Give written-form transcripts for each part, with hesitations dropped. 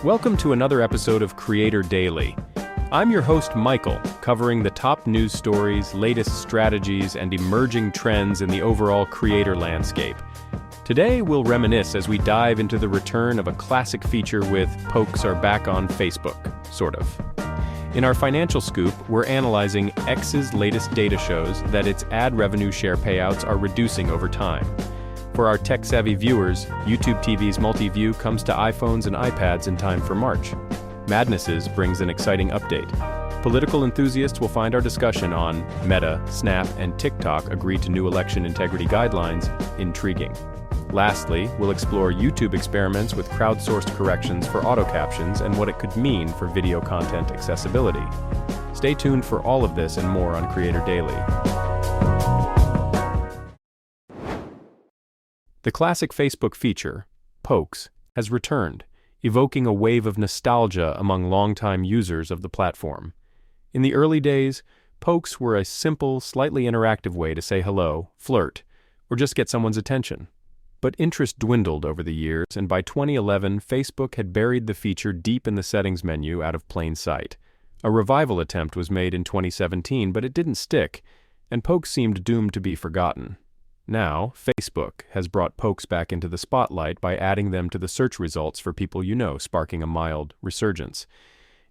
Welcome to another episode of Creator Daily. I'm your host, Michael, covering the top news stories, latest strategies, and emerging trends in the overall creator landscape. Today, we'll reminisce as we dive into the return of a classic feature with pokes are back on Facebook, sort of. In our financial scoop, we're analyzing X's latest data shows that its ad revenue share payouts are reducing over time. For our tech-savvy viewers, YouTube TV's multi-view comes to iPhones and iPads in time for March. Madnesses brings an exciting update. Political enthusiasts will find our discussion on Meta, Snap, and TikTok agree to new election integrity guidelines intriguing. Lastly, we'll explore YouTube experiments with crowdsourced corrections for auto captions and what it could mean for video content accessibility. Stay tuned for all of this and more on Creator Daily. The classic Facebook feature, Pokes, has returned, evoking a wave of nostalgia among longtime users of the platform. In the early days, Pokes were a simple, slightly interactive way to say hello, flirt, or just get someone's attention. But interest dwindled over the years, and by 2011, Facebook had buried the feature deep in the settings menu out of plain sight. A revival attempt was made in 2017, but it didn't stick, and Pokes seemed doomed to be forgotten. Now, Facebook has brought Pokes back into the spotlight by adding them to the search results for people you know, sparking a mild resurgence.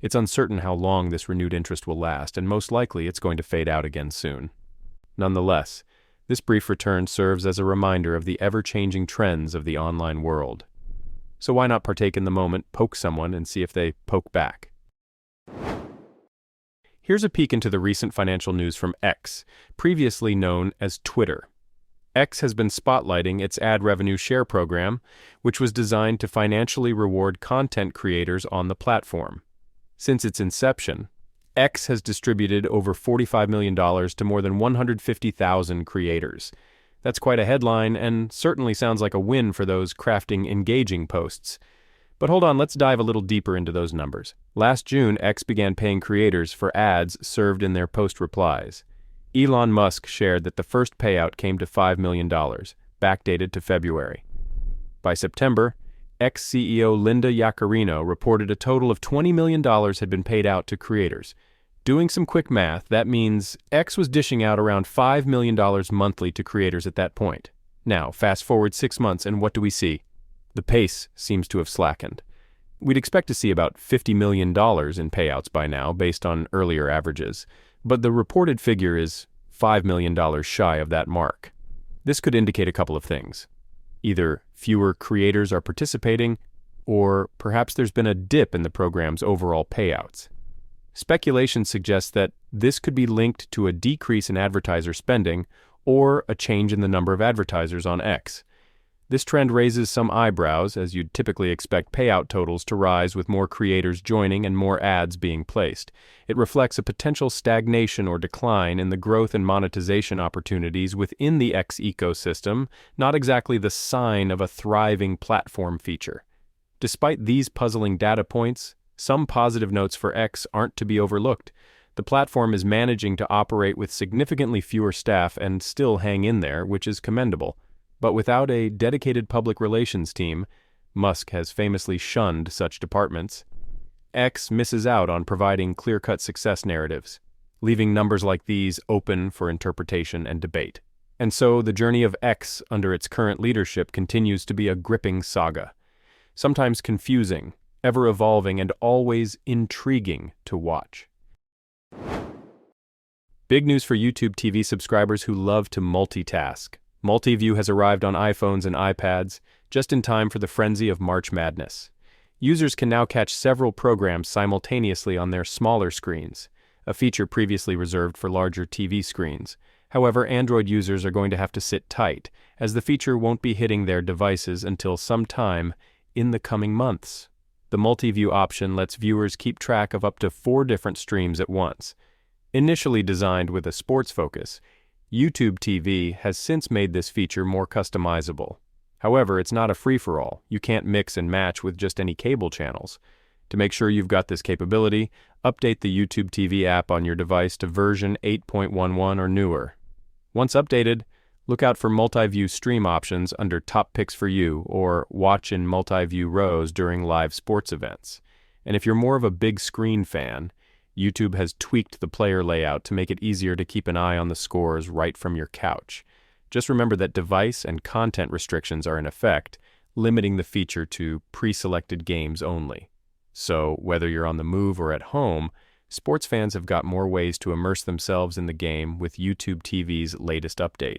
It's uncertain how long this renewed interest will last, and most likely it's going to fade out again soon. Nonetheless, this brief return serves as a reminder of the ever-changing trends of the online world. So why not partake in the moment, poke someone, and see if they poke back? Here's a peek into the recent financial news from X, previously known as Twitter. X has been spotlighting its ad revenue share program, which was designed to financially reward content creators on the platform. Since its inception, X has distributed over $45 million to more than 150,000 creators. That's quite a headline and certainly sounds like a win for those crafting engaging posts. But hold on, let's dive a little deeper into those numbers. Last June, X began paying creators for ads served in their post replies. Elon Musk shared that the first payout came to $5 million, backdated to February. By September, ex-CEO Linda Yaccarino reported a total of $20 million had been paid out to creators. Doing some quick math, that means X was dishing out around $5 million monthly to creators at that point. Now, fast forward 6 months, and what do we see? The pace seems to have slackened. We'd expect to see about $50 million in payouts by now, based on earlier averages. But the reported figure is $5 million shy of that mark. This could indicate a couple of things. Either fewer creators are participating, or perhaps there's been a dip in the program's overall payouts. Speculation suggests that this could be linked to a decrease in advertiser spending or a change in the number of advertisers on X. This trend raises some eyebrows, as you'd typically expect payout totals to rise with more creators joining and more ads being placed. It reflects a potential stagnation or decline in the growth and monetization opportunities within the X ecosystem, not exactly the sign of a thriving platform feature. Despite these puzzling data points, some positive notes for X aren't to be overlooked. The platform is managing to operate with significantly fewer staff and still hang in there, which is commendable. But without a dedicated public relations team, Musk has famously shunned such departments, X misses out on providing clear-cut success narratives, leaving numbers like these open for interpretation and debate. And so the journey of X under its current leadership continues to be a gripping saga, sometimes confusing, ever-evolving, and always intriguing to watch. Big news for YouTube TV subscribers who love to multitask. Multi-view has arrived on iPhones and iPads, just in time for the frenzy of March Madness. Users can now catch several programs simultaneously on their smaller screens, a feature previously reserved for larger TV screens. However, Android users are going to have to sit tight, as the feature won't be hitting their devices until sometime in the coming months. The multi-view option lets viewers keep track of up to 4 different streams at once. Initially designed with a sports focus, YouTube TV has since made this feature more customizable. However, it's not a free-for-all. You can't mix and match with just any cable channels. To make sure you've got this capability, update the YouTube TV app on your device to version 8.11 or newer. Once updated, Look out for multi-view stream options under Top Picks for You or watch in multi-view rows during live sports events. And if you're more of a big screen fan, YouTube has tweaked the player layout to make it easier to keep an eye on the scores right from your couch. Just remember that device and content restrictions are in effect, limiting the feature to pre-selected games only. So, whether you're on the move or at home, sports fans have got more ways to immerse themselves in the game with YouTube TV's latest update.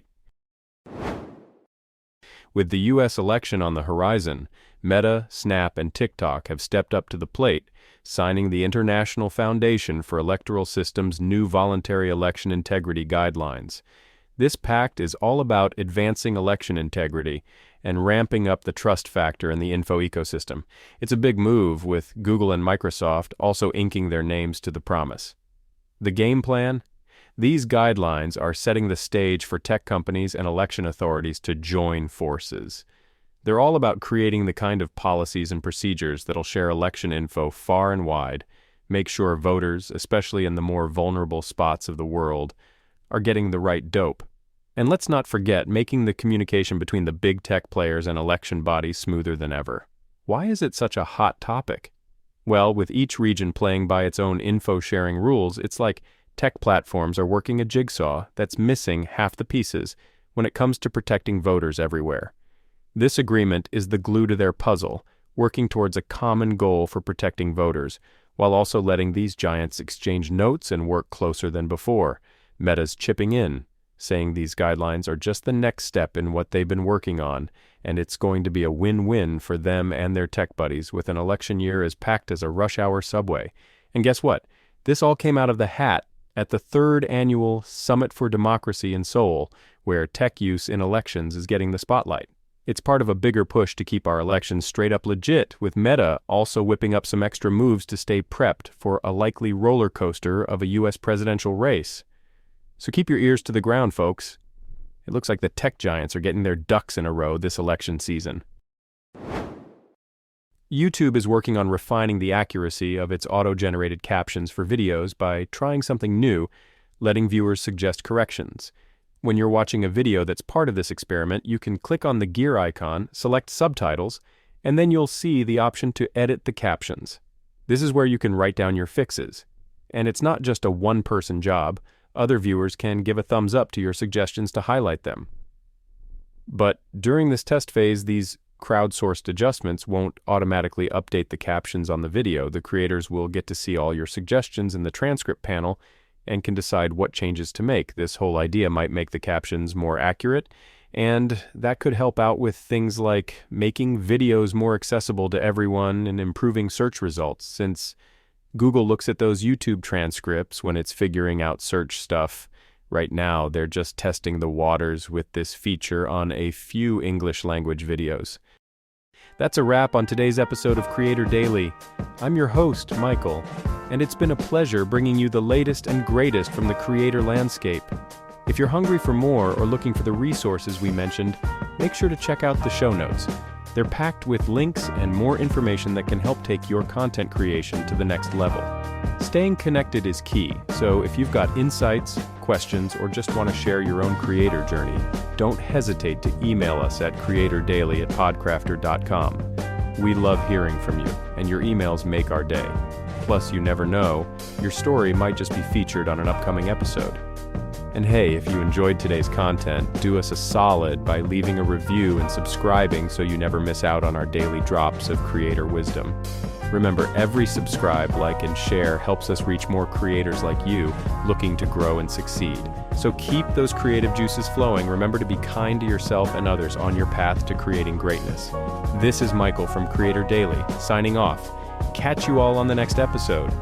With the US election on the horizon, Meta, Snap, and TikTok have stepped up to the plate, signing the International Foundation for Electoral Systems' new voluntary election integrity guidelines. This pact is all about advancing election integrity and ramping up the trust factor in the info ecosystem. It's a big move, with Google and Microsoft also inking their names to the promise. The game plan? These guidelines are setting the stage for tech companies and election authorities to join forces. They're all about creating the kind of policies and procedures that'll share election info far and wide, make sure voters, especially in the more vulnerable spots of the world, are getting the right dope. And let's not forget making the communication between the big tech players and election bodies smoother than ever. Why is it such a hot topic? Well, with each region playing by its own info-sharing rules, it's like tech platforms are working a jigsaw that's missing half the pieces when it comes to protecting voters everywhere. This agreement is the glue to their puzzle, working towards a common goal for protecting voters, while also letting these giants exchange notes and work closer than before. Meta's chipping in, saying these guidelines are just the next step in what they've been working on, and it's going to be a win-win for them and their tech buddies with an election year as packed as a rush-hour subway. And guess what? This all came out of the hat at the 3rd Annual Summit for Democracy in Seoul, where tech use in elections is getting the spotlight. It's part of a bigger push to keep our elections straight up legit, with Meta also whipping up some extra moves to stay prepped for a likely roller coaster of a US presidential race. So keep your ears to the ground, folks. It looks like the tech giants are getting their ducks in a row this election season. YouTube is working on refining the accuracy of its auto-generated captions for videos by trying something new, letting viewers suggest corrections. When you're watching a video that's part of this experiment, you can click on the gear icon, select subtitles, and then you'll see the option to edit the captions. This is where you can write down your fixes. And it's not just a one-person job. Other viewers can give a thumbs up to your suggestions to highlight them. But during this test phase, these crowdsourced adjustments won't automatically update the captions on the video. The creators will get to see all your suggestions in the transcript panel and can decide what changes to make. This whole idea might make the captions more accurate, and that could help out with things like making videos more accessible to everyone and improving search results, since Google looks at those YouTube transcripts when it's figuring out search stuff. Right now, they're just testing the waters with this feature on a few English language videos. That's a wrap on today's episode of Creator Daily. I'm your host, Michael, and it's been a pleasure bringing you the latest and greatest from the creator landscape. If you're hungry for more or looking for the resources we mentioned, make sure to check out the show notes. They're packed with links and more information that can help take your content creation to the next level. Staying connected is key, so if you've got insights, questions, or just want to share your own creator journey, don't hesitate to email us at creatordaily@podcrafter.com. We love hearing from you, and your emails make our day. Plus, you never know, your story might just be featured on an upcoming episode. And hey, if you enjoyed today's content, do us a solid by leaving a review and subscribing so you never miss out on our daily drops of creator wisdom. Remember, every subscribe, like, and share helps us reach more creators like you looking to grow and succeed. So keep those creative juices flowing. Remember to be kind to yourself and others on your path to creating greatness. This is Michael from Creator Daily, signing off. Catch you all on the next episode.